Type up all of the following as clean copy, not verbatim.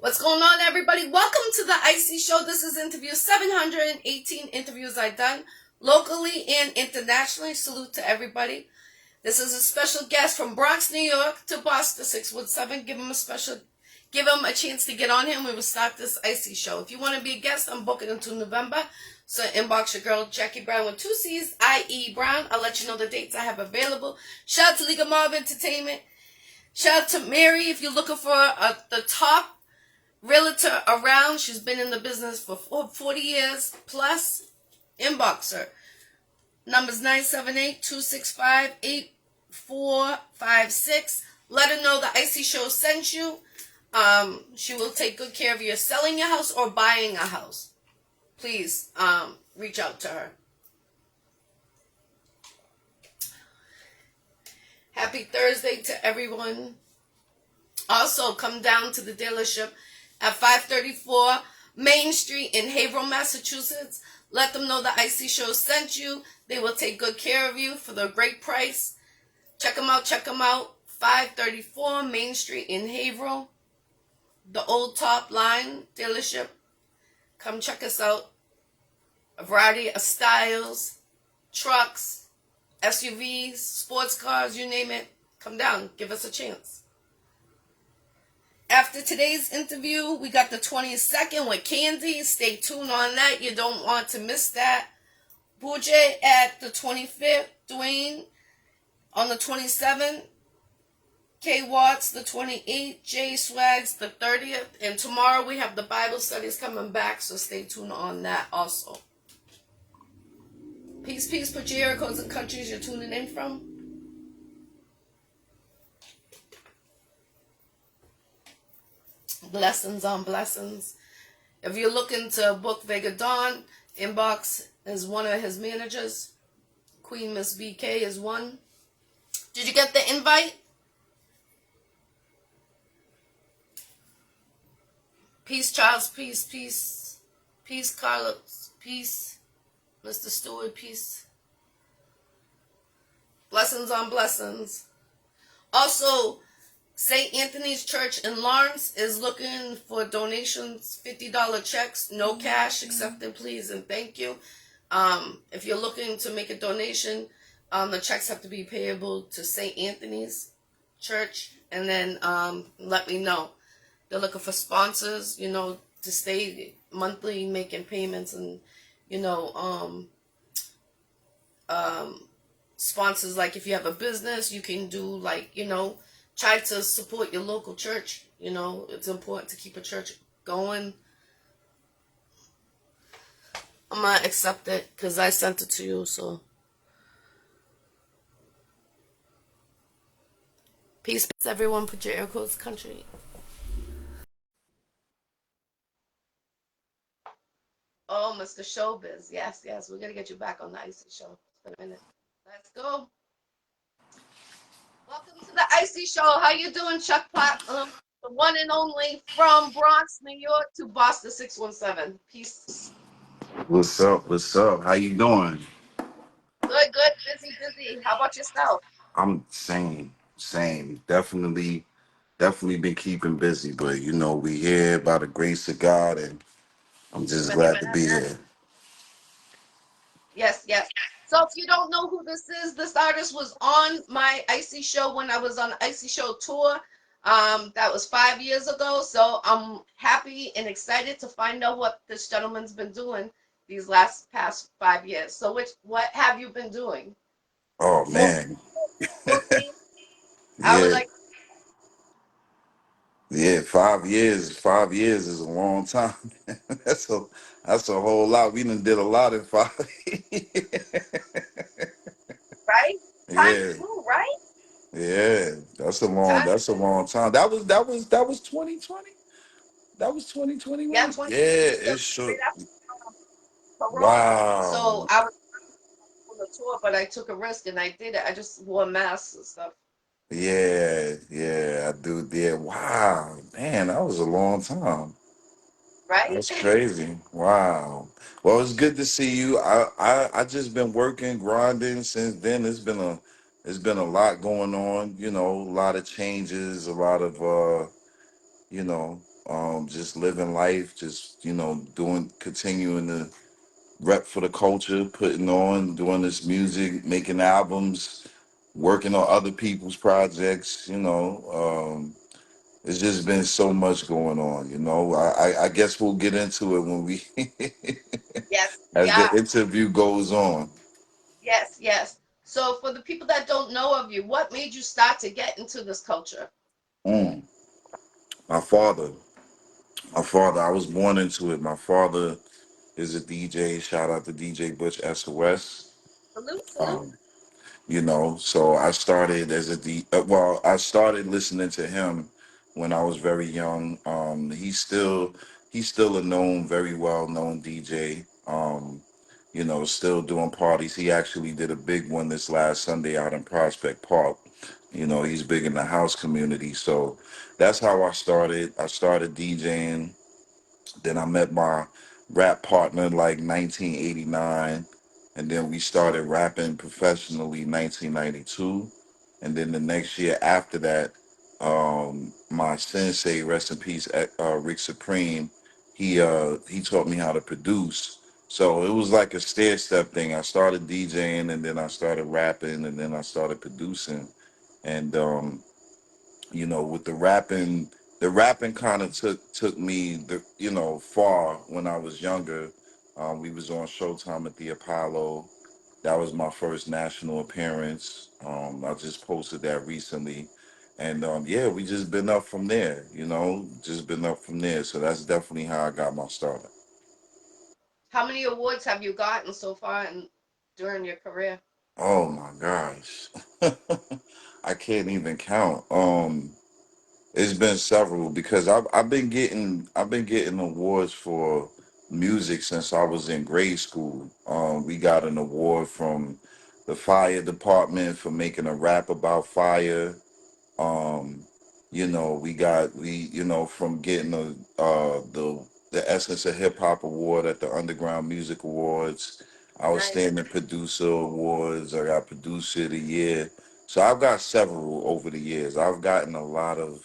What's going on, everybody? Welcome to the Iccy Show. This is interview 718 interviews I've done locally and internationally. Salute to everybody. This is a special guest from Bronx, New York to Boston 617. Give him a chance to get on here. We will start this Iccy Show. If you want to be a guest, I'm booking until November. So inbox your girl, Jackie Brown with two C's, I.E. Brown. I'll let you know the dates I have available. Shout out to League of Marv Entertainment. Shout out to Mary if you're looking for the top realtor around. She's been in the business for 40 years plus. Inbox her. Number's 978-265-8456. Let her know the Iccy Show sent you. She will take good care of you selling your house or buying a house. Please reach out to her. Happy Thursday to everyone. Also, come down to the dealership at 534 Main Street in Haverhill, Massachusetts. Let them know the Iccy Show sent you. They will take good care of you for the great price. Check them out. 534 Main Street in Haverhill. The old top line dealership. Come check us out. A variety of styles, trucks, SUVs, sports cars, you name it. Come down. Give us a chance. After today's interview, we got the 22nd with Candy. Stay tuned on that. You don't want to miss that. Bougie at the 25th. Dwayne on the 27th. K Watts the 28th. J Swags the 30th. And tomorrow we have the Bible studies coming back, so stay tuned on that also. Peace. Put your area codes and countries you're tuning in from. Blessings on blessings. If you're looking to book Vega Dawn, inbox is one of his managers. Queen Miss BK is one. Did you get the invite? Peace, Charles. Peace, Carlos. Peace, Mr. Stewart. Peace. Blessings on blessings. Also, St. Anthony's Church in Lawrence is looking for donations, $50 checks, no cash accepted, please and thank you. If you're looking to make a donation, the checks have to be payable to St. Anthony's Church, and then let me know. They're looking for sponsors, to stay monthly making payments, and sponsors, like if you have a business, you can do try to support your local church. It's important to keep a church going. I'm going to accept it because I sent it to you, so. Peace, everyone. Put your air quotes, country. Oh, Mr. Showbiz. Yes. We're going to get you back on the Iccy Show. It's been a minute. Let's go. Welcome to the Iccy Show. How you doing, Chuck Platinum? The one and only from Bronx, New York to Boston 617. Peace. What's up? How you doing? Good. Busy. How about yourself? I'm same. Definitely been keeping busy, but we here by the grace of God, and I'm just Amen. glad to be here. Yes. So if you don't know who this is, this artist was on my Iccy Show when I was on the Iccy Show tour. That was 5 years ago. So I'm happy and excited to find out what this gentleman's been doing these past 5 years. So what have you been doing? Oh More man, booking. I would yeah, like. yeah. 5 years. 5 years is a long time. that's a that's a whole lot. We done did a lot in 5 years. Right? Time Yeah, flew, right? yeah. Time. That's a long time. That was 2020. That was Yeah, 2021. 20. Yeah, Right it's sure. after Corona. So Wow. I was on the tour, but I took a risk and I did it. I just wore masks and stuff. Yeah, I do. Yeah, wow, man, that was a long time. Right? That's crazy. Wow. Well, it's good to see you. I just been working, grinding since then. It's been a lot going on. A lot of changes, a lot of just living life, just doing, continuing to rep for the culture, putting on, doing this music, making albums, working on other people's projects. It's just been so much going on. I guess we'll get into it when we Yes, as the yeah, interview goes on. yes, yes. So for the people that don't know of you, what made you start to get into this culture? Mm. My father, my father, I was born into it. My father is a DJ. Shout out to DJ Butch SOS. Salute, salute. Um, so I started as I started listening to him when I was very young. He's still a very well known DJ. Still doing parties. He actually did a big one this last Sunday out in Prospect Park. He's big in the house community. So that's how I started. I started DJing. Then I met my rap partner in like 1989, and then we started rapping professionally 1992. And then the next year after that, my sensei, rest in peace, Rick Supreme, he taught me how to produce. So it was like a stair step thing. I started DJing, and then I started rapping, and then I started producing. And with the rapping kind of took me far when I was younger. We was on Showtime at the Apollo. That was my first national appearance. I just posted that recently, and yeah, we just been up from there. Just been up from there. So that's definitely how I got my start. How many awards have you gotten so far during your career? Oh my gosh, I can't even count. It's been several because I've been getting awards for music since I was in grade school. We got an award from the fire department for making a rap about fire. Um, we from getting the Essence of Hip Hop Award at the Underground Music Awards, Nice. Outstanding Producer Awards. I got Producer of the Year. So I've got several over the years. I've gotten a lot of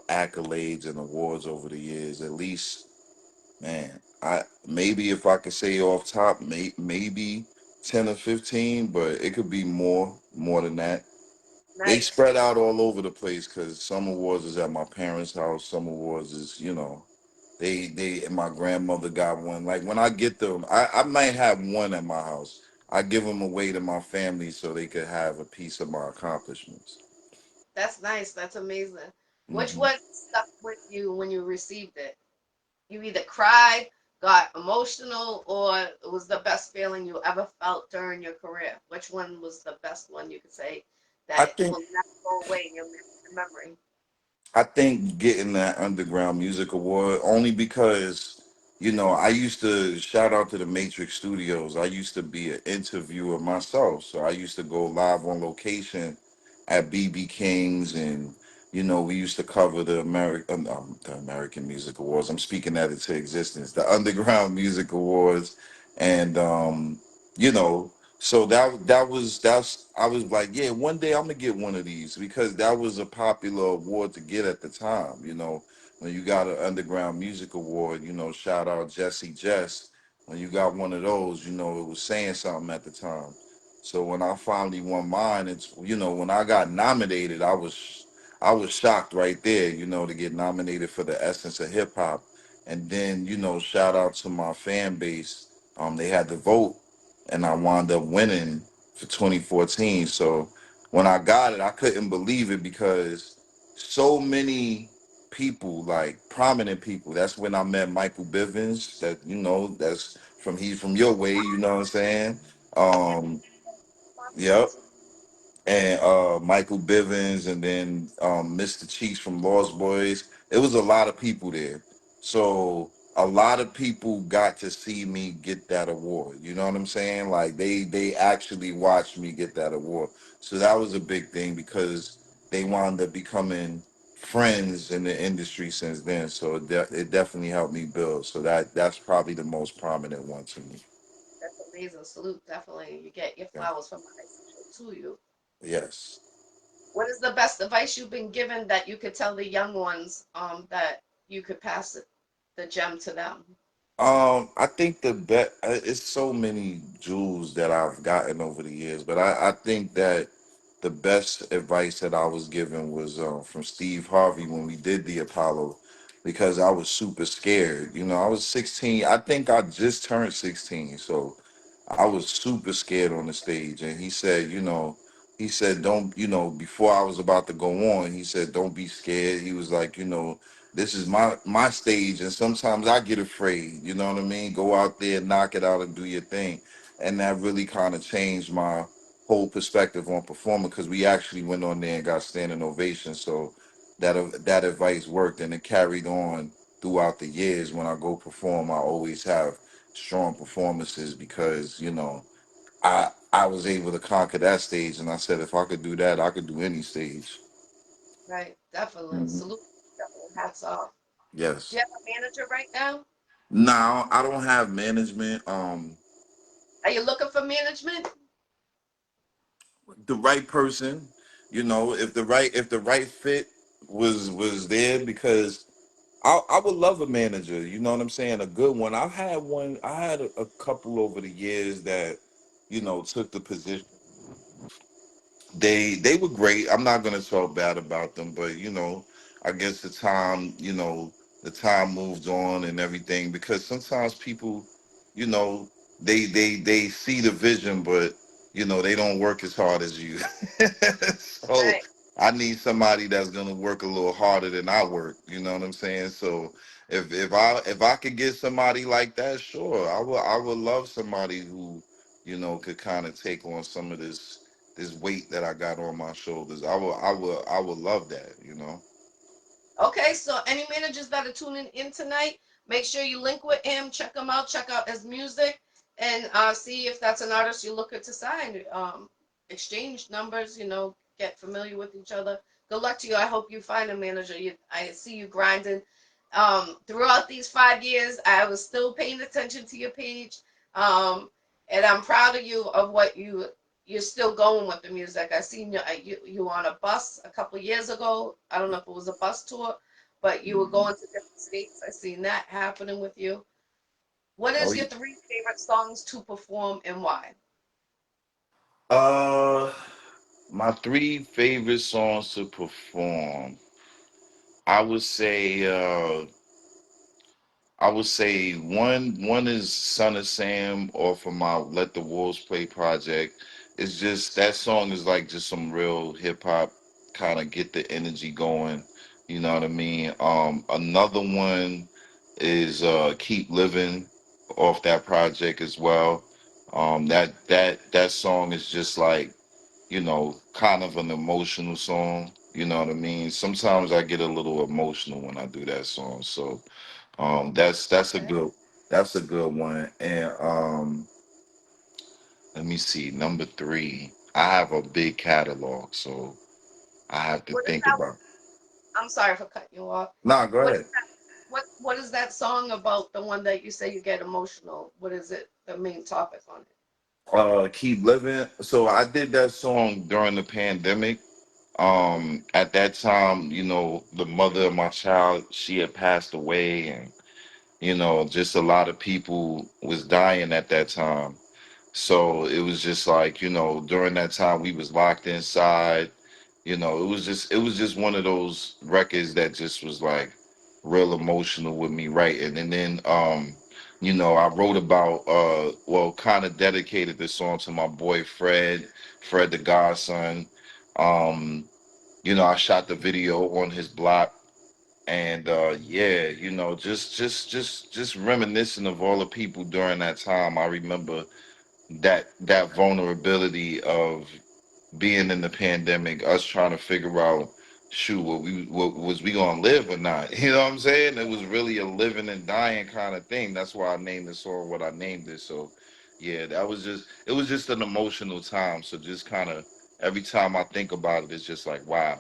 accolades and awards over the years. At least, man, I maybe if I could say off top, maybe 10 or 15, but it could be more than that. They Nice. spread out all over the place because some awards is at my parents' house, some awards is, they and my grandmother got one. Like when I get them, I might have one at my house. I give them away to my family so they could have a piece of my accomplishments. That's nice. That's amazing. Which Hmm. one stuck with you when you received it? You either cried, got emotional, or it was the best feeling you ever felt during your career? Which one was the best one you could say I that think will never go away in your memory? I think getting that underground music award only because I used to shout out to the Matrix Studios. I used to be an interviewer myself, so I used to go live on location at BB King's, and we used to cover the American Music Awards. I'm speaking that into existence, the Underground Music Awards, and you know so that's I was like, yeah, one day I'm gonna get one of these because that was a popular award to get at the time. When you got an underground music award, shout out Jesse Jess. When you got one of those, it was saying something at the time. So when I finally won mine, when I got nominated, I was shocked right there, to get nominated for the Essence of Hip Hop. And then, shout out to my fan base. They had to vote and I wound up winning for 2014. So when I got it, I couldn't believe it because so many people, like prominent people. That's when I met Michael Bivins. He's from your way. You know what I'm saying? Yeah, Um, yep, responsibility. and Michael Bivins, and then Mr. Cheeks from Lost Boys. It was a lot of people there, so a lot of people got to see me get that award. You know what I'm saying? Like they actually watched me get that award, so that was a big thing because they wound up becoming friends in the industry since then. So it definitely helped me build. So that's probably the most prominent one to me. That's amazing. Salute, definitely. You get your Yeah. flowers from the Iccy Show to you. Yes. What is the best advice you've been given that you could tell the young ones that you could pass the gem to them? I think the bet it's so many jewels that I've gotten over the years, but I think that the best advice that I was given was from Steve Harvey when we did the Apollo, because I was super scared. You know, I was 16. I think I just turned 16, so I was super scared on the stage. And he said, he said, don't, before I was about to go on, he said, don't be scared. He was like, this is my stage, and sometimes I get afraid. You know what I mean? Go out there, knock it out, and do your thing. And that really kind of changed my whole perspective on performing, because we actually went on there and got standing ovation. So that advice worked, and it carried on throughout the years. When I go perform, I always have strong performances, because I was able to conquer that stage, and I said if I could do that, I could do any stage. Right, definitely. Hmm. Salute, definitely. Hats off. Do Yes. you have a manager right now? Now I don't have management. Are you looking for management? The right person, if the right fit was there, because I would love a manager. You know what I'm saying? A good one. I've had one. I had a couple over the years that took the position. They were great. I'm not gonna talk bad about them, but I guess the time moved on and everything, because sometimes people, you know, they see the vision, but they don't work as hard as you. So Right. I need somebody that's gonna work a little harder than I work. You know what I'm saying? So if I could get somebody like that, sure, I would love somebody who could kind of take on some of this weight that I got on my shoulders. I would love that. Okay, so any managers that are tuning in tonight, make sure you link with him, check him out, check out his music, and see if that's an artist you're looking to sign. Exchange numbers, get familiar with each other. Good luck to you. I hope you find a manager. I see you grinding. Throughout these 5 years, I was still paying attention to your page, um, and I'm proud of you of what you're still going with the music. I seen you on a bus a couple years ago. I don't know if it was a bus tour, but you were going to different states. I seen that happening with you. What Oh is yeah. your three favorite songs to perform and why? Uh, my three favorite songs to perform. I would say. One is Son of Sam off of my Let the Wolves Play project. It's just that song is like just some real hip hop, kind of get the energy going. You know what I mean? Another one is Keep Living off that project as well. That song is just like, kind of an emotional song. You know what I mean? Sometimes I get a little emotional when I do that song. So that's a Okay. good one. And let me see, number three. I have a big catalog, so I have to What is think that? about. I'm sorry for cutting you off. Nah, go What is ahead. that? What is that song about? The one that you say you get emotional. What is it? The main topic on it? Keep living. So I did that song during the pandemic. At that time, the mother of my child, she had passed away, and just a lot of people was dying at that time. So it was just like, during that time we was locked inside. It was just one of those records that just was like real emotional with me writing. And then I wrote about kind of dedicated this song to my boy Fred the Godson. Um, I shot the video on his block, and yeah, just reminiscing of all the people during that time. I remember that vulnerability of being in the pandemic, us trying to figure out, shoot, what was we gonna live or not? You know what I'm saying? It was really a living and dying kind of thing. That's why I named the song what I named it. So yeah, it was just an emotional time. So just kind of every time I think about it, it's just like, wow,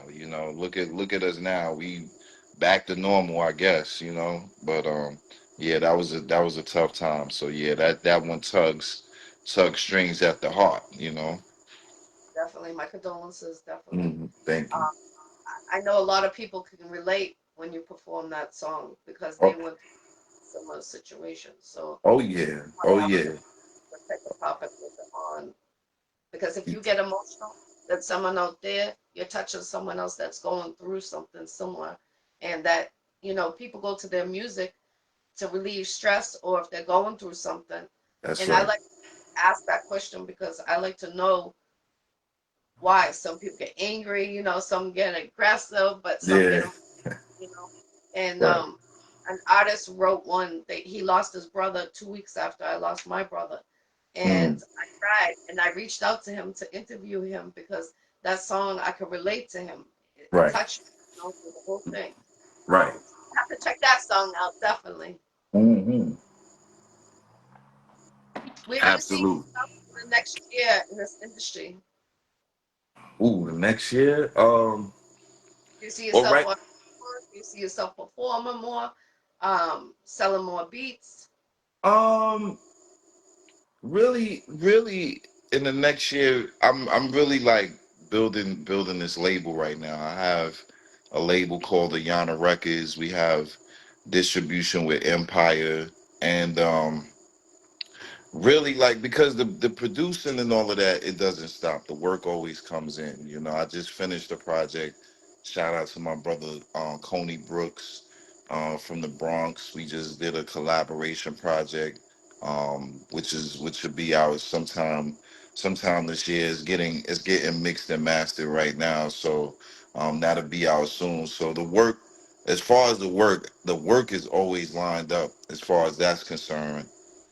look at us now. We back to normal, I guess, But yeah, that was a tough time. So yeah, that one tug strings at the heart. Definitely, my condolences. Definitely. Mhm. Thank you. I know a lot of people can relate. when you perform that song because they Oh, went through similar situations. So oh yeah. why Oh I was yeah. the type of topic with it on because if you get emotional, that someone out there, you're touching someone else that's going through something similar, and that people go to their music to relieve stress or if they're going through something. That's And I right. like to ask that question because I like to know why some people get angry, some get aggressive, but some get Yeah. them, you know. And Right. an artist wrote one that he lost his brother 2 weeks after I lost my brother. And Mm, I cried and I reached out to him to interview him because that song I could relate to him. It right. touched me, through the whole thing. Right. I have to check that song out, definitely. Hmm. Where do you see Absolutely. yourself in the next year in this industry? Ooh, the next year. Do you see All yourself right. on tour? Do you see yourself performing more, selling more beats? Um, really, in the next year, I'm really like building this label right now. I have a label called Ayana Records. We have distribution with Empire, and really like because the producing and all of that, it doesn't stop. The work always comes in. I just finished a project. Shout out to my brother Coney Brooks from the Bronx. We just did a collaboration project, which should be out sometime this year. It's getting mixed and mastered right now, so that'll be out soon. So as far as the work is always lined up as far as that's concerned.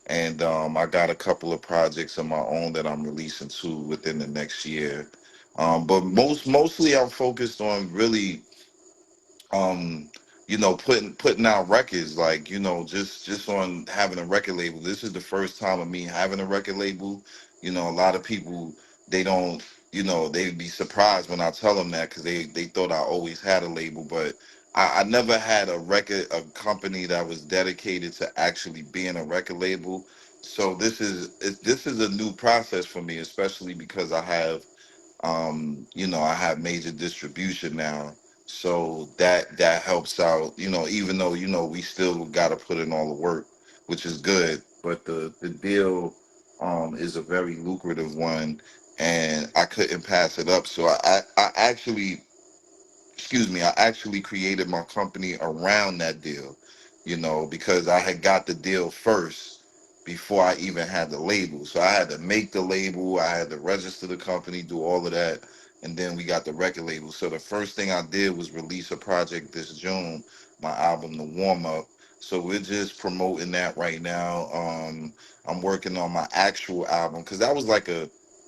And I got a couple of projects of my own that I'm releasing too within the next year. But mostly I'm focused on really um putting out records, like just on having a record label. This is the first time of me having a record label. A lot of people, they don't, they'd be surprised when I tell them that, because they thought I always had a label. But I never had a company that was dedicated to actually being a record label. So this is a new process for me, especially because I have major distribution now, so that helps out. Even though we still got to put in all the work, which is good, but the deal is a very lucrative one, and I couldn't pass it up. So I actually, excuse me, I actually created my company around that deal, because I had got the deal first before I even had the label. So I had to make the label, I had to register the company, do all of that, and then we got the record label. So the first thing I did was release a project this June, my album, The Warm Up. So we're just promoting that right now. I'm working on my actual album, because that was like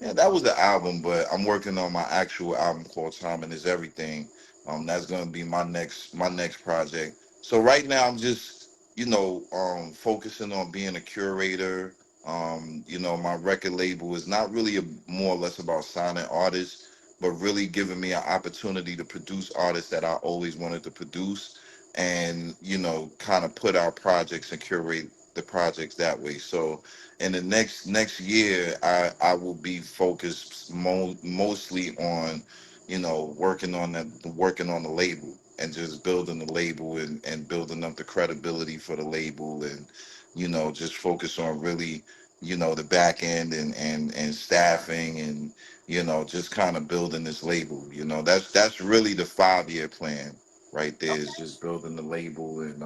yeah, that was the album, but I'm working on my actual album called Timing Is Everything. That's gonna be my next project. So right now I'm just, focusing on being a curator. My record label is not really more or less about signing artists, but really giving me an opportunity to produce artists that I always wanted to produce, and kind of put out projects and curate the projects that way. So in the next year, I will be focused mostly on working on the label, and just building the label, and building up the credibility for the label, and just focus on really the back end, and staffing, and just kind of building this label. That's really the 5-year plan right there, is just building the label. And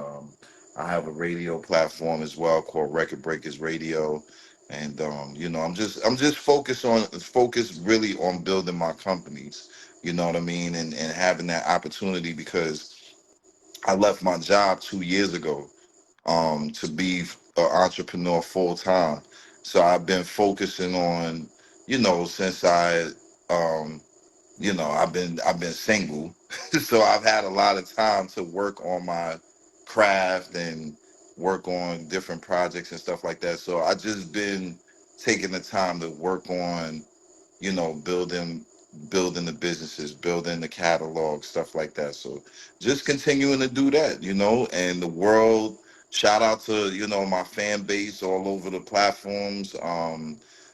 I have a radio platform as well called Record Breakers Radio. And I'm just focused really on building my companies, you know what I mean, and having that opportunity, because I left my job 2 years ago, to be an entrepreneur full time. So I've been focusing on, since um, I've been single, so I've had a lot of time to work on my craft, and work on different projects and stuff like that. So I just been taking the time to work on, building the businesses, building the catalog, stuff like that. So just continuing to do that, and the world. Shout out to my fan base all over the platforms.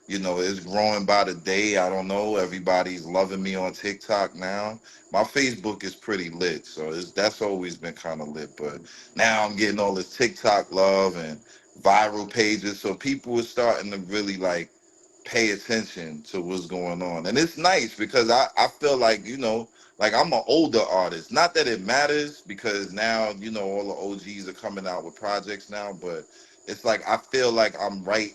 It's growing by the day. I don't know. Everybody's loving me on TikTok now. My Facebook is pretty lit, so that's always been kind of lit. But now I'm getting all this TikTok love and viral pages, so people are starting to really like pay attention to what's going on, and it's nice because I feel like like I'm an older artist. Not that it matters because now all the OGs are coming out with projects now, but it's like I feel like I'm right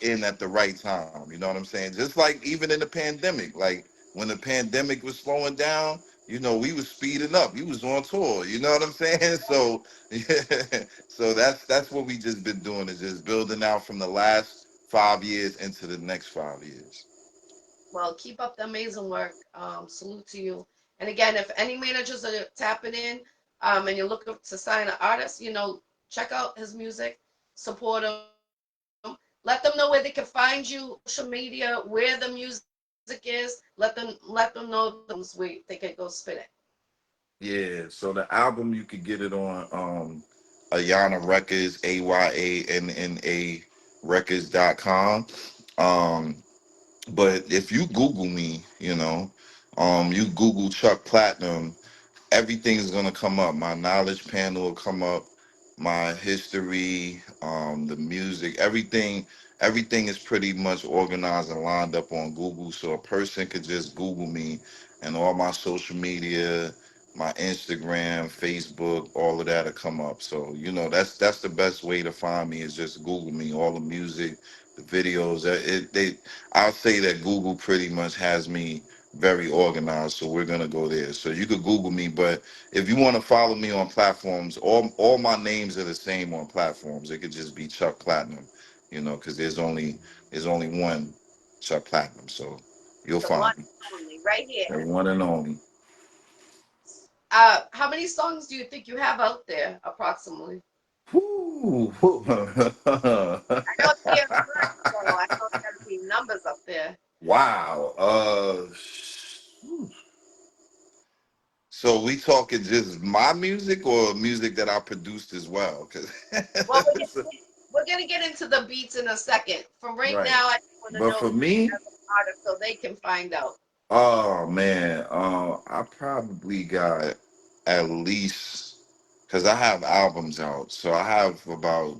in at the right time. You know what I'm saying? Just like even in the pandemic, like when the pandemic was slowing down, we was speeding up. You was on tour. You know what I'm saying? So yeah, so that's what we just been doing is just building out from the last 5 years into the next 5 years. Well, keep up the amazing work. Salute to you. And again, if any managers are tapping in, and you're looking to sign an artist, check out his music, support him, let them know where they can find you, social media, where the music is. Let them know the platforms where they can go spin it. Yeah. So the album you could get it on Ayana Records, AYANNA records.com. Um but if you Google me, you Google Chuck Platinum, everything is gonna come up. My knowledge panel will come up, my history, the music, everything is pretty much organized and lined up on Google. So a person could just Google me and all my social media, my Instagram, Facebook, all of that'll come up. So, that's the best way to find me is just Google me, all the music, the videos. I'll say that Google pretty much has me very organized, so we're gonna go there. So you could Google me, but if you want to follow me on platforms, all my names are the same on platforms. It could just be Chuck Platinum, because there's only one Chuck Platinum, so you'll The one find me. and only, right here. The one and only. How many songs do you think you have out there, approximately? Whew. I know it's the anniversary, so I know it's got to be numbers up there. Wow. So we talking just my music or music that I produced as well? Well, we're Cause we're gonna get into the beats in a second. For right right. now, I just want to But know for you me, as an artist so they can find out. oh man, I probably got at least because I have albums out, so I have about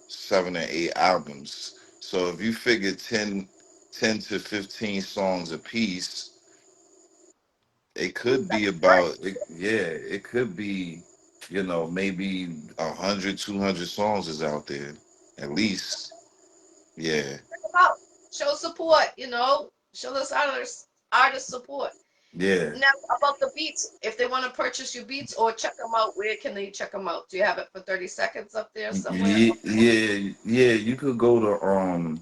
7 or 8 albums. So if you figure 10 to 15 songs a piece, it Ooh, could be that's great. about yeah, it could be maybe 100, 200 songs is out there at least. Yeah, Check them out. Show support. Show this artist support. yeah. Now about the beats, if they want to purchase your beats or check them out, where can they check them out? Do you have it for 30 seconds up there somewhere? Yeah. You could go to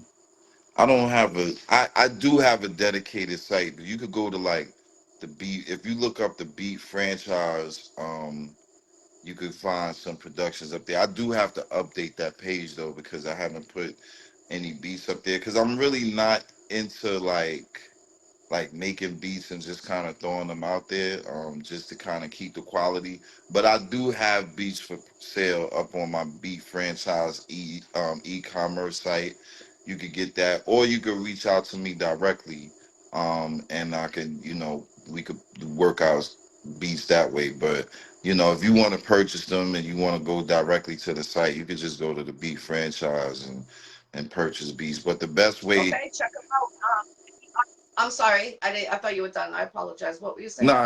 I don't have I do have a dedicated site, but you could go to like the beat. If you look up the Beat franchise, you could find some productions up there. I do have to update that page though because I haven't put any beats up there because I'm really not into like making beats and just kind of throwing them out there just to kind of keep the quality, but I do have beats for sale up on my beat franchise e-commerce site. You could get that or you could reach out to me directly, and I can we could work out beats that way. But if you want to purchase them and you want to go directly to the site, you could just go to the beat franchise and purchase beats. But the best way. Okay, check them out. I'm sorry, I thought you were done. I apologize. What were you saying? No,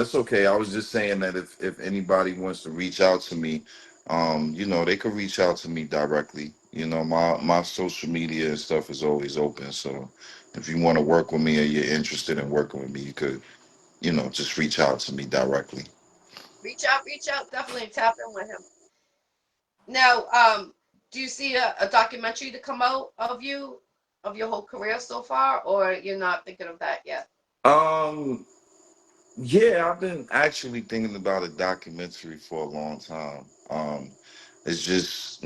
it's okay. I was just saying that if anybody wants to reach out to me, they could reach out to me directly. My social media and stuff is always open. So if you want to work with me or you're interested in working with me, you could, just reach out to me directly. Reach out. Definitely tap in with him. Now, do you see a documentary to come out of of your whole career so far, or you're not thinking of that yet? Um, yeah, I've been actually thinking about a documentary for a long time. It's just,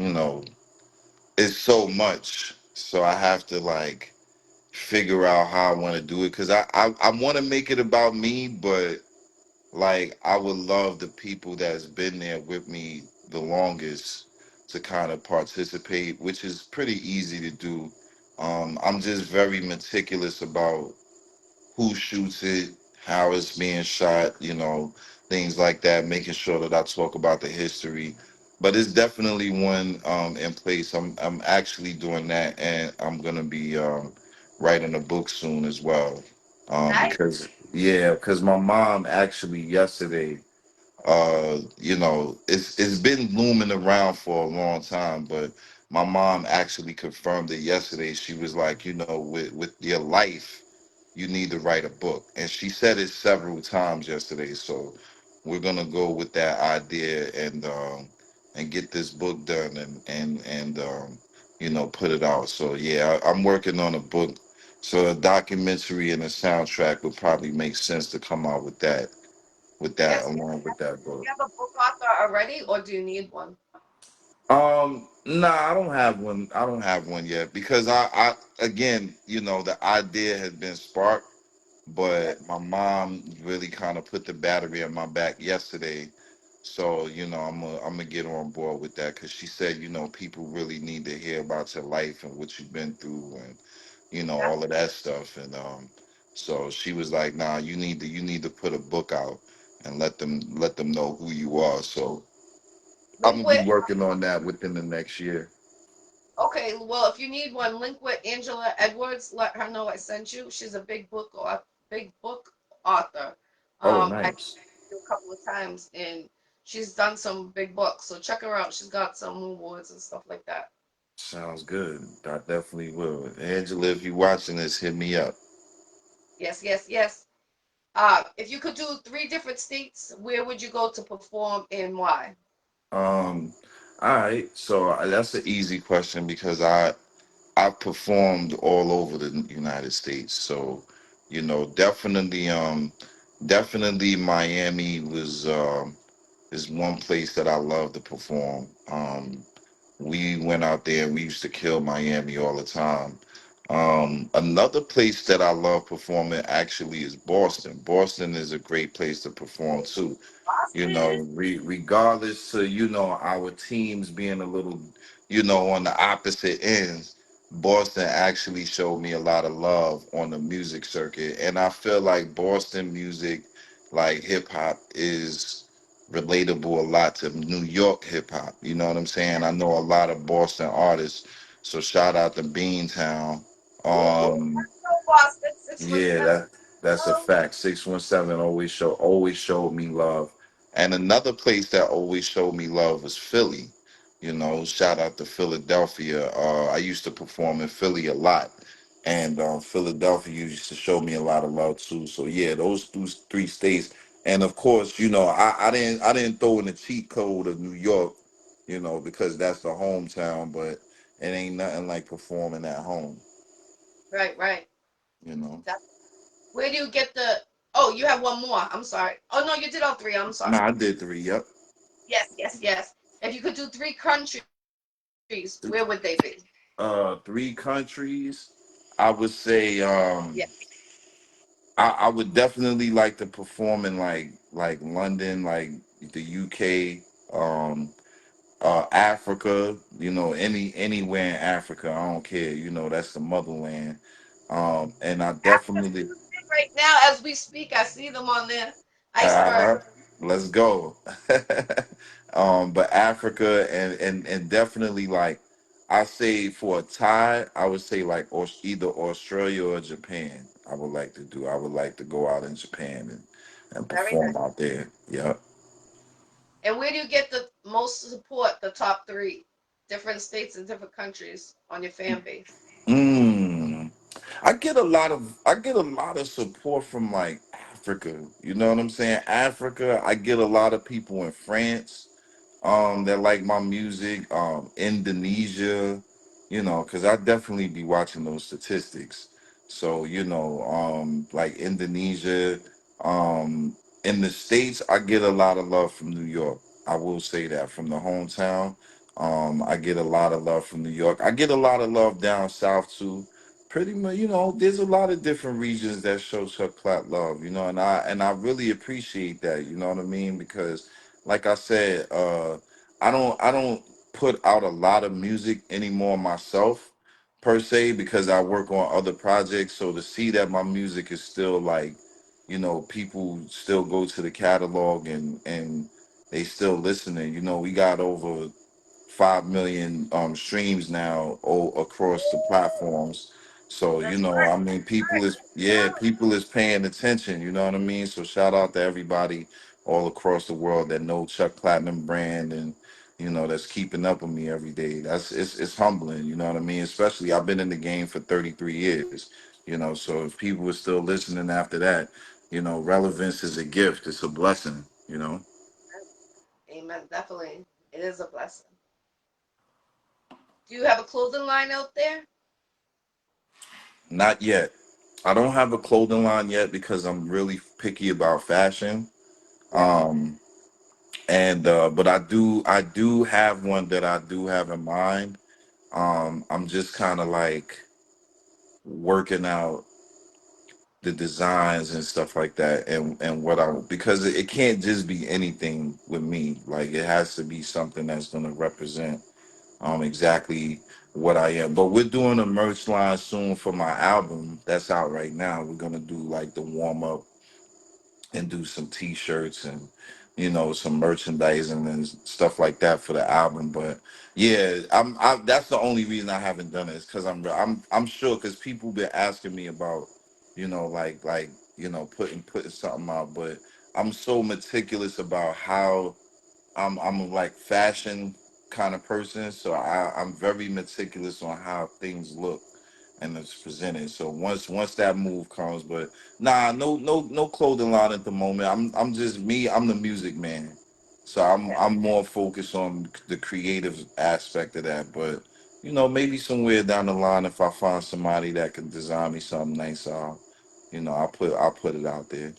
it's so much. So I have to like figure out how I want to do it because I want to make it about me, but like I would love the people that's been there with me the longest to kind of participate, which is pretty easy to do. I'm just very meticulous about who shoots it, how it's being shot, things like that, making sure that I talk about the history. But it's definitely one in place. I'm actually doing that, and I'm gonna be writing a book soon as well. Nice. Because my mom actually yesterday, it's been looming around for a long time, but my mom actually confirmed it yesterday. She was like, with your life, you need to write a book, and she said it several times yesterday. So we're gonna go with that idea and get this book done and put it out. So yeah, I'm working on a book. So a documentary and a soundtrack would probably make sense to come out with that Yes, yes. along with that book. You have a book author already, or do you need one? Nah, I don't have one. I don't have one yet because I again, the idea has been sparked, Yes. but my mom really kind of put the battery in my back yesterday. So, I'm gonna get on board with that because she said, people really need to hear about your life and what you've been through and all of that stuff. And so she was like, nah, you need to put a book out and let them know who you are. So I'm Link gonna be with. working on that within the next year. Okay, well, if you need one, link with Angela Edwards. Let her know I sent you. She's a big book author. Oh, I nice. a couple of times, and she's done some big books. So check her out. She's got some awards and stuff like that. Sounds good. I definitely will. Angela, if you're watching this, hit me up. Yes, yes, yes. If you could do three different states, where would you go to perform and why? Um, all right. So that's an easy question because I've performed all over the United States. So, definitely Miami is one place that I love to perform. We went out there and we used to kill Miami all the time. Another place that I love performing actually is Boston. Boston is a great place to perform too. Boston. Regardless to our teams being a little on the opposite ends, Boston actually showed me a lot of love on the music circuit, and I feel like Boston music, like hip hop, is relatable a lot to New York hip hop. You know what I'm saying? I know a lot of Boston artists, so shout out to Beantown. Woo, woo. um Let's go, Boston. yeah, 617. that's a fact. 617 always showed me love. And another place that always showed me love was Philly. Shout out to Philadelphia. I used to perform in Philly a lot. And Philadelphia used to show me a lot of love too. So yeah, those three states. And of course, I didn't throw in the cheat code of New York, because that's the hometown, but it ain't nothing like performing at home, Right, right. you know. That, where do you get the? Oh, you have one more. I'm sorry. Oh no, you did all three. I'm No, sorry. I did three. Yep. Yes, yes, yes. If you could do three countries, where would they be? Three countries. I would say Yeah, I would definitely like to perform in like London, like the UK, Africa, anywhere in Africa. I don't care. That's the motherland. And I Africa's definitely big right now as we speak. I see them on there. Iceberg. Uh-huh. Let's go. But Africa and definitely like I say for a tie, I would say like either Australia or Japan. I would like to go out in Japan and Very perform nice. out there. Yep. And where do you get the most support? The top three, different states and different countries on your fan base. Mm. I get a lot of support from like Africa. You know what I'm saying? Africa, I get a lot of people in France that like my music. Indonesia, because I definitely be watching those statistics. So, like Indonesia, in the States, I get a lot of love from New York. I will say that from the hometown. I get a lot of love from New York. I get a lot of love down south too. Pretty much, there's a lot of different regions that show Chuck Platt love, and I really appreciate that, you know what I mean? Because like I said, I don't put out a lot of music anymore myself per se, because I work on other projects. So to see that my music is still like, people still go to the catalog and they still listening. We got over 5 million streams now across the platforms. So That's I great. mean, people Great. is yeah, people is paying attention. You know what I mean? So shout out to everybody all across the world that know Chuck Platinum brand and that's keeping up with me every day. It's humbling. You know what I mean? Especially I've been in the game for 33 years. So if people are still listening after that, relevance is a gift. It's a blessing. Amen. Definitely. It is a blessing. Do you have a clothing line out there? Not yet. I don't have a clothing line yet because I'm really picky about fashion. Right. Um and but I do have one that I do have in mind. I'm just kind of like working out the designs and stuff like that and what I because it can't just be anything with me. Like it has to be something that's going to represent exactly what I am. But we're doing a merch line soon for my album that's out right now. We're gonna do like the warm up and do some t-shirts and some merchandising and stuff like that for the album. But yeah, that's the only reason I haven't done it is because I'm sure because people been asking me about like putting something out, but I'm so meticulous about how I'm a like fashion kind of person, so I'm very meticulous on how things look and it's presented. So once that move comes, but nah, no clothing line at the moment. I'm just me. I'm the music man, so I'm Yeah. I'm more focused on the creative aspect of that. But maybe somewhere down the line, if I find somebody that can design me something nice, I'll put it out there.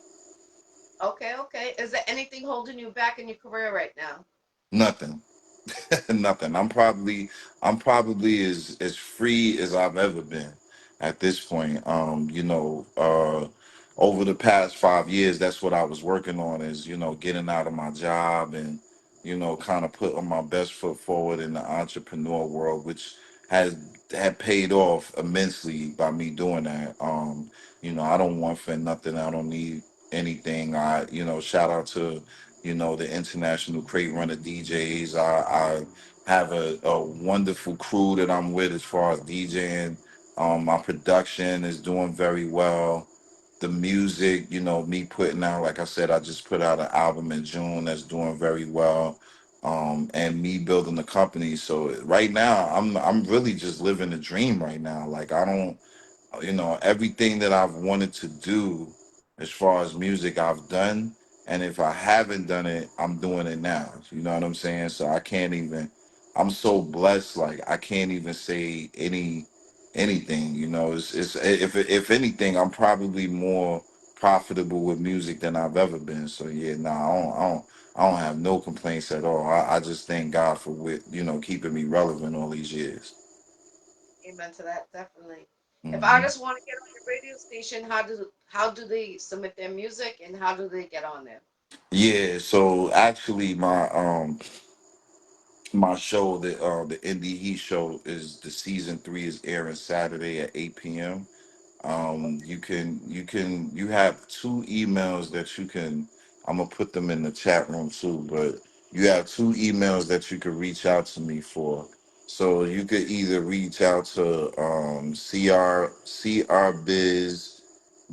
Okay, okay. Is there anything holding you back in your career right now? Nothing. Nothing. I'm probably as free as I've ever been at this point. Over the past 5 years, that's what I was working on is, getting out of my job and, kind of putting my best foot forward in the entrepreneur world, which has had paid off immensely by me doing that. I don't want for nothing. I don't need anything. Shout out to the international crate runner DJs. I have a wonderful crew that I'm with as far as DJing. My production is doing very well. The music, me putting out, like I said, I just put out an album in June that's doing very well. And me building the company. So right now, I'm really just living the dream right now. Like I don't everything that I've wanted to do as far as music I've done, and if I haven't done it, I'm doing it now. You know what I'm saying? So I can't even, I'm so blessed, like I can't even say anything. It's if anything, I'm probably more profitable with music than I've ever been. So yeah, nah, I don't have no complaints at all. I just thank God for keeping me relevant all these years. Amen to that, definitely. If Hmm. artists want to get on your radio station, how do they submit their music and how do they get on there? Yeah, so actually my show, the Indie Heat Show, is the season 3 is airing Saturday at 8 p.m. You have two emails that you can, I'm gonna put them in the chat room too, but you have two emails that you could reach out to me for. So you could either reach out to crbiz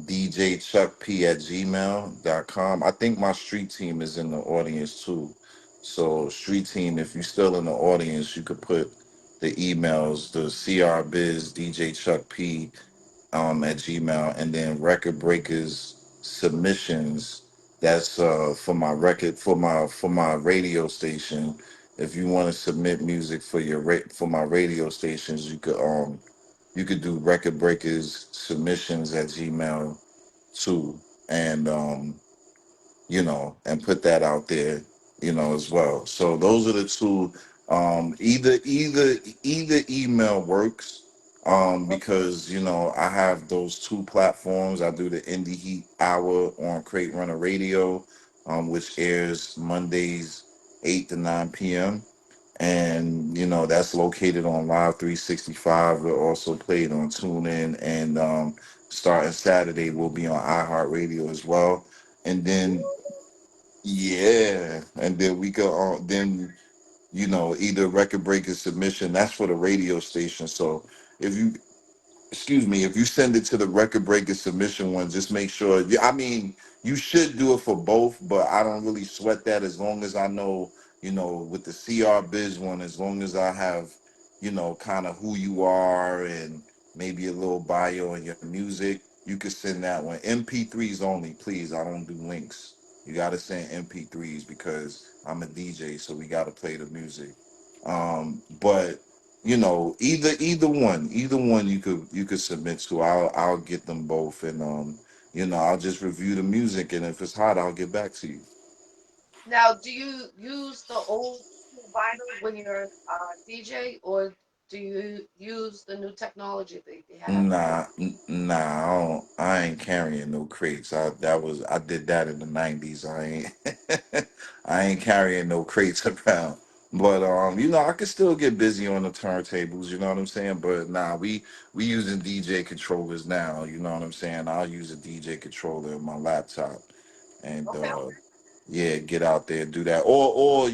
DJ Chuck P at gmail.com. I think my street team is in the audience too. So street team, if you're still in the audience, you could put the emails, the CRBiz DJ Chuck P at Gmail, and then Record Breakers submissions. That's for my record for my radio station. If you want to submit music for for my radio stations, you could do Record Breakers submissions at Gmail too, and and put that out there, as well. So those are the two. Either email works, because I have those two platforms. I do the Indie Heat Hour on Crate Runner Radio, which airs Mondays 8 to 9 p.m. and that's located on Live 365. We're also played on TuneIn, and starting Saturday we'll be on iHeartRadio as well. And then yeah, and then we go on. Then either record breaker submission. That's for the radio station. So if you excuse me, if you send it to the record breaker submission one, just make sure. I mean, you should do it for both, but I don't really sweat that as long as I know, with the CR Biz one, as long as I have, kind of who you are and maybe a little bio and your music, you could send that one. MP3s only, please. I don't do links. You got to send MP3s because I'm a DJ, so we got to play the music. But either one you could submit to. I'll get them both, and I'll just review the music, and if it's hot, I'll get back to you. Now, do you use the old school vinyl when you're DJ, or do you use the new technology that they have now? Nah, I ain't carrying no crates. I did that in the '90s. I ain't I ain't carrying no crates around. But I can still get busy on the turntables. You know what I'm saying? But nah, we using DJ controllers now. You know what I'm saying? I'll use a DJ controller in my laptop, and Okay. yeah, get out there and do that. Or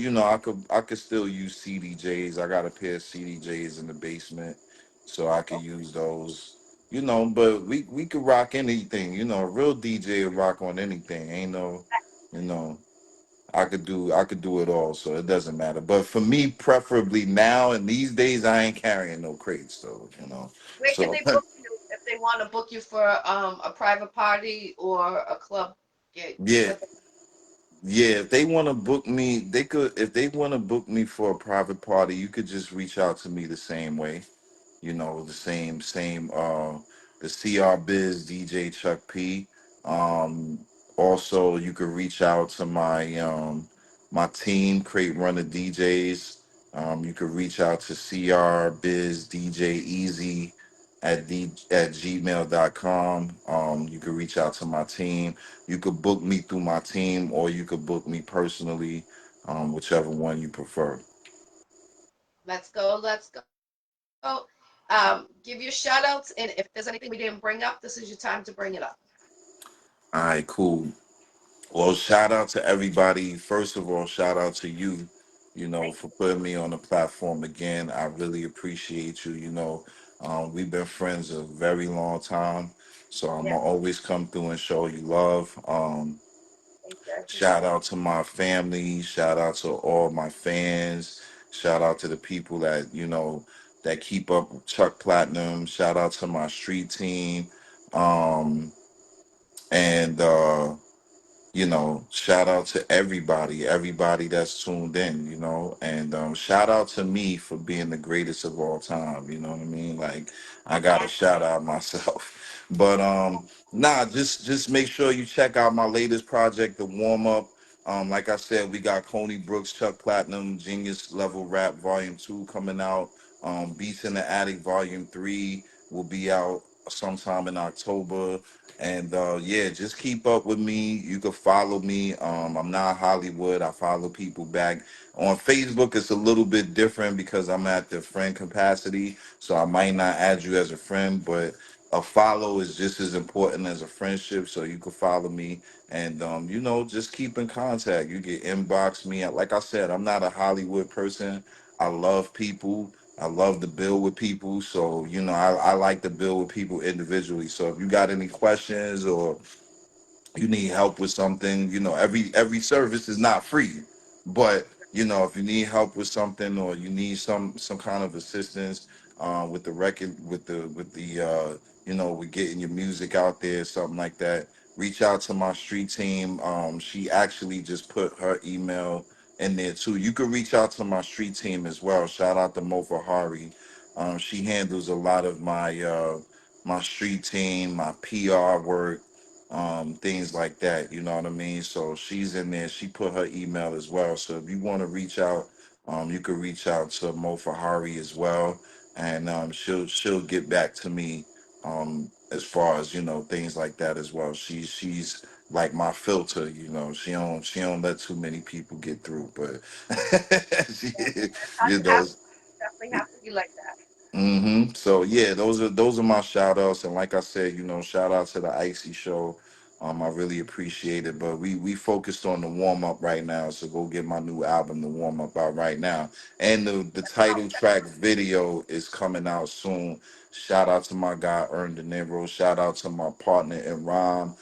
I could still use CDJs. I got a pair of CDJs in the basement, so I could use those. But we could rock anything. A real DJ will rock on anything. Ain't no, you know. I could do it all, so it doesn't matter. But for me, preferably now and these days, I ain't carrying no crates, so. Where can So they book you if they want to book you for a private party or a club gig? yeah, What? yeah. If they want to book me, they could. If they want to book me for a private party, you could just reach out to me the same way. The same the CR Biz DJ Chuck P. Um Also you could reach out to my team, Crate Runner DJs. You could reach out to CR Biz DJ Easy at gmail.com. You could reach out to my team. You could book me through my team, or you could book me personally, whichever one you prefer. Let's go. Let's go. Give your shout outs, and if there's anything we didn't bring up, this is your time to bring it up. All right, cool. Well, shout out to everybody. First of all, shout out to you, Thank for putting me on the platform again. I really appreciate you. We've been friends a very long time, so I'm you. gonna Yes. always come through and show you love. Thank you. I Shout appreciate out to my family. Shout out to all my fans. Shout out to the people that keep up with Chuck Platinum. Shout out to my street team. Um, and shout out to everybody that's tuned in, and shout out to me for being the greatest of all time. You know what I mean? Like, I it. gotta shout out myself. But nah, just make sure you check out my latest project, The Warm Up. Like I said, we got Coney Brooks, Chuck Platinum, Genius Level Rap Volume 2 coming out. Beats in the Attic Volume 3 will be out sometime in October. And yeah, just keep up with me. You can follow me. I'm not Hollywood. I follow people back. On Facebook, it's a little bit different because I'm at the friend capacity. So I might not add you as a friend, but a follow is just as important as a friendship. So you can follow me and just keep in contact. You can inbox me. Like I said, I'm not a Hollywood person. I love people. I love to build with people. So, I like to build with people individually. So if you got any questions or you need help with something, every service is not free. But, if you need help with something or you need some kind of assistance with the record, with getting your music out there, something like that, reach out to my street team. She actually just put her email in there too. You could reach out to my street team as well. Shout out to Mofa Hari. She handles a lot of my street team, my PR work, things like that. You know what I mean? So she's in there. She put her email as well. So if you want to reach out, you could reach out to Mo Fahari as well, and she'll get back to me as far as things like that as well. She's like my filter. You know, she don't let too many people get through, but she, That's how you you have know. to be. Definitely have to be like that. So yeah, those are my shout outs, and like I said, shout out to the Iccy Show. I really appreciate it, but we focused on the warm up right now, so go get my new album, the warm up, out right now, and the title track video is coming out soon. Shout out to my guy Earn De Niro. Shout out to my partner in rhyme,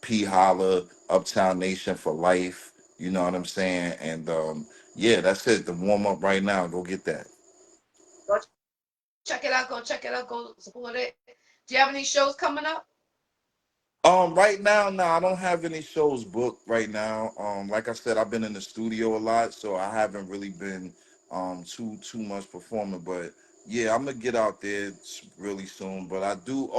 P Holla, Uptown Nation for life. You know what I'm saying? And yeah, that's it. The warm up right now. Go get that. Go check it out. Go check it out. Go support it. Do you have any shows coming up? Right now, no, I don't have any shows booked right now. Like I said, I've been in the studio a lot, so I haven't really been too much performing. But yeah, I'm gonna get out there really soon. But I do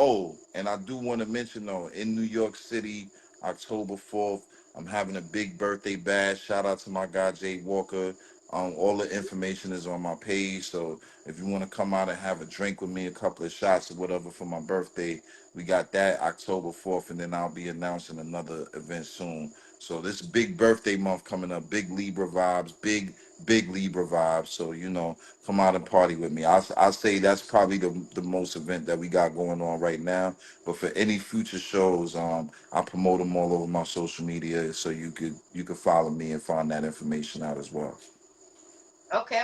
and I do want to mention though, in New York City, October 4th, I'm having a big birthday bash. Shout out to my guy Jay Walker. All the information is on my page, so if you want to come out and have a drink with me, a couple of shots or whatever for my birthday, we got that October 4th, and then I'll be announcing another event soon. So this big birthday month coming up, big Libra vibes, big Libra vibes. So come out and party with me. I say that's probably the most event that we got going on right now. But for any future shows, I promote them all over my social media, so you could follow me and find that information out as well. Okay.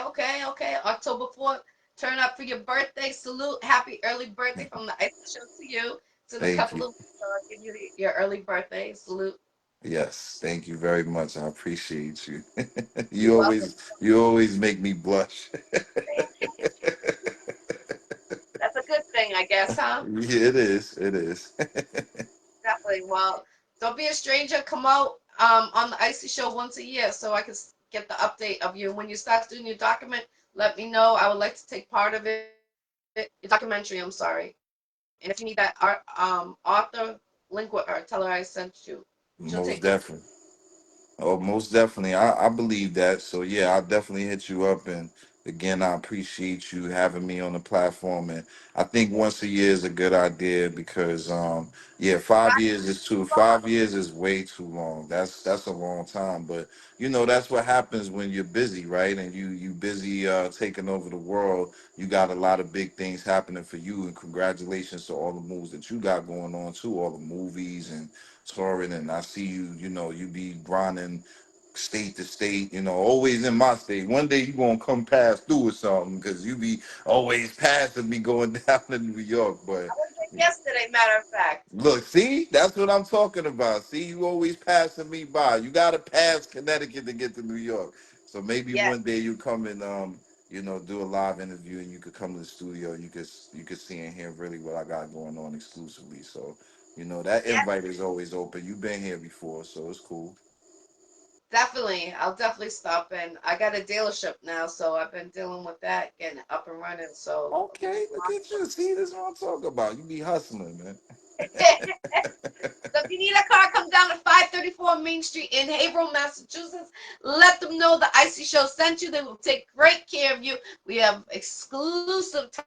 October 4th. Turn up for your birthday. Salute. Happy early birthday from the Ice Show to you. It's in a Thank couple you. of weeks, so I'll give you your early birthday. Salute. Yes, thank you very much. I appreciate you. You're you welcome. always you always make me blush. That's a good thing, I guess, huh? Yeah, it is. It is. Definitely. Well, don't be a stranger. Come out on the Icy Show once a year so I can get the update of you. When you start doing your document, let me know. I would like to take part of it. Your documentary, I'm sorry. And if you need that author, link with her. Tell her I sent you. She'll take good Most care. definitely. Oh, most definitely. I believe that. So yeah, I'll definitely hit you up. And again, I appreciate you having me on the platform. And I think once a year is a good idea because yeah, 5 years is too 5 years is way too long. That's a long time. But that's what happens when you're busy, right? And you busy taking over the world. You got a lot of big things happening for you. And congratulations to all the moves that you got going on too, all the movies and touring. And I see you be grinding state to state, always in my state. One day you gonna come pass through or something because you be always passing me going down to New York. But I was there yesterday, matter of fact. look, see, that's what I'm talking about. See, you always passing me by. You gotta pass Connecticut to get to New York. So maybe Yes, one day you come and do a live interview and you could come to the studio. You could see and hear really what I got going on exclusively. So that yes, invite is always open. You've been here before, so it's cool. definitely. I'll definitely stop in. I got a dealership now, so I've been dealing with that, getting it up and running. So Okay, look at you. See, this is what I'm talking about. You be hustling, man. So if you need a car, come down to 534 Main Street in Haverhill, Massachusetts. Let them know the Icy Show sent you. They will take great care of you. We have exclusive type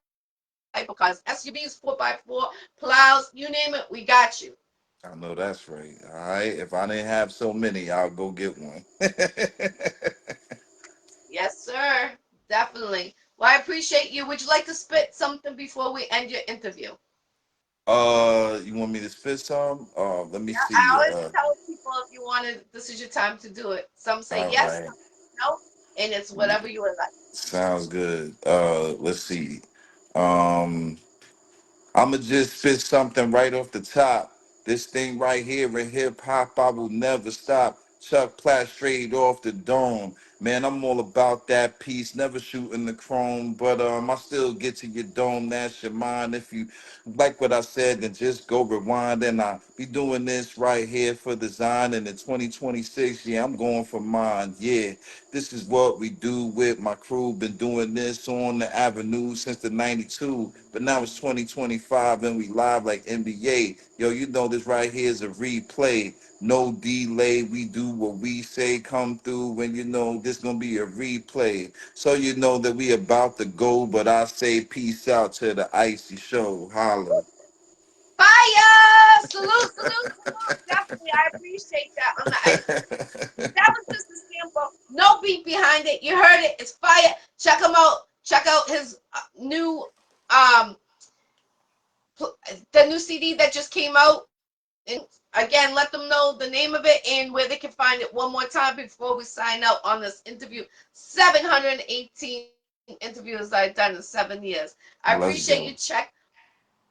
of cars, SUVs, 4x4, plows, you name it, we got you. I know that's right. All right. If I didn't have so many, I'll go get one. Yes, sir. Definitely. Well, I appreciate you. Would you like to spit something before we end your interview? You want me to spit some? Let me I see. always tell people if you wanted, this is your time to do it. Some say All yes, right. some say no, and it's whatever you would like. Sounds good. Let's see. Um, I'ma just spit something right off the top. This thing right here in hip hop, I will never stop. Chuck Platt straight off the dome. Man, I'm all about that piece. Never shooting the chrome, but I still get to your dome. That's your mind. If you like what I said, then just go rewind. And I be doing this right here for design. And in 2026, yeah, I'm going for mine. Yeah, this is what we do with my crew. Been doing this on the avenue since the 92. But now it's 2025 and we live like NBA. Yo, this right here is a replay. No delay. We do what we say. Come through when this gonna be a replay. So that we about to go. But I say peace out to the Icy Show. Holla. Fire! salute. Definitely, I appreciate that on the ice. That was just a sample. No beat behind it. You heard it. It's fire. Check him out. Check out his new um the new CD that just came out. And again, let them know the name of it and where they can find it one more time before we sign out on this interview. 718 interviews I've done in 7 years. I appreciate you, Let's check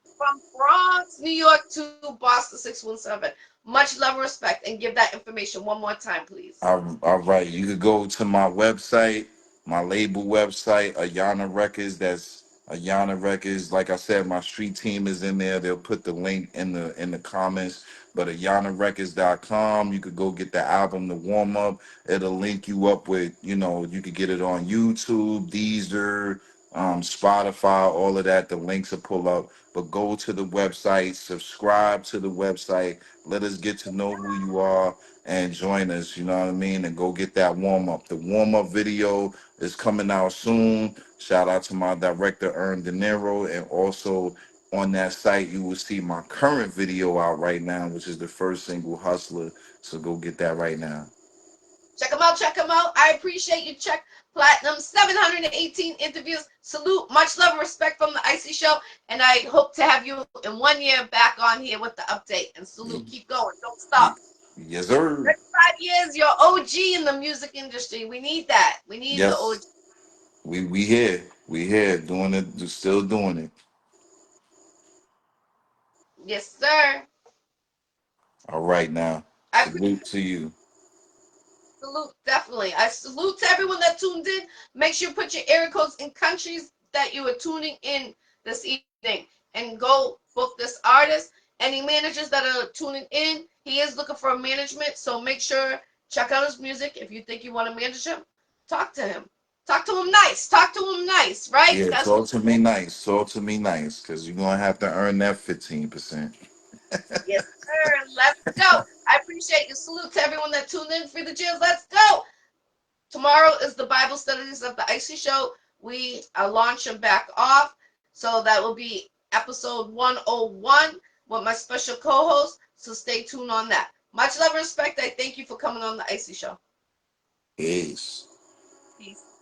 go. from Bronx, New York to Boston 617. Much love and respect, and give that information one more time, please. All right. You could go to my website, my label website, Ayana Records. That's Ayana Records. Like I said, my street team is in there. They'll put the link in the comments. But AyanaRecords.com, you could go get the album, the warm up. It'll link you up with, you could get it on YouTube, Deezer, Spotify, all of that. The links will pull up. But go to the website, subscribe to the website. Let us get to know who you are and join us, you know what I mean? And go get that warm up. The warm up video is coming out soon. Shout out to my director, Earn De Niro. And also on that site, you will see my current video out right now, which is the first single, Hustler. So go get that right now. Check them out. Check them out. I appreciate you. Check Platinum 718 interviews. Salute. Much love and respect from the Iccy Show. And I hope to have you in 1 year back on here with the update. And salute. Y- Keep going. Don't y- stop. Yes, sir. Next 5 years, you're OG in the music industry. We need that. We need the OG. Yes. We here. We here doing it, still doing it. Yes, sir. All right now. I Salute to you. salute, definitely. I salute to everyone that tuned in. Make sure you put your area codes in countries that you are tuning in this evening and go book this artist. Any managers that are tuning in, he is looking for a management, so make sure check out his music. If you think you want to manage him, talk to him. Talk to him nice. Talk to him nice, right? Yeah, That's talk what to me nice. Talk to me nice, because you're gonna have to earn that 15%. yes, sir. Let's go. I appreciate you. Salute to everyone that tuned in for the jizz. Let's go. Tomorrow is the Bible studies of the Iccy Show. We are launching back off. So that will be episode 101 with my special co host. So stay tuned on that. Much love and respect. I thank you for coming on the Iccy Show. Peace. Peace.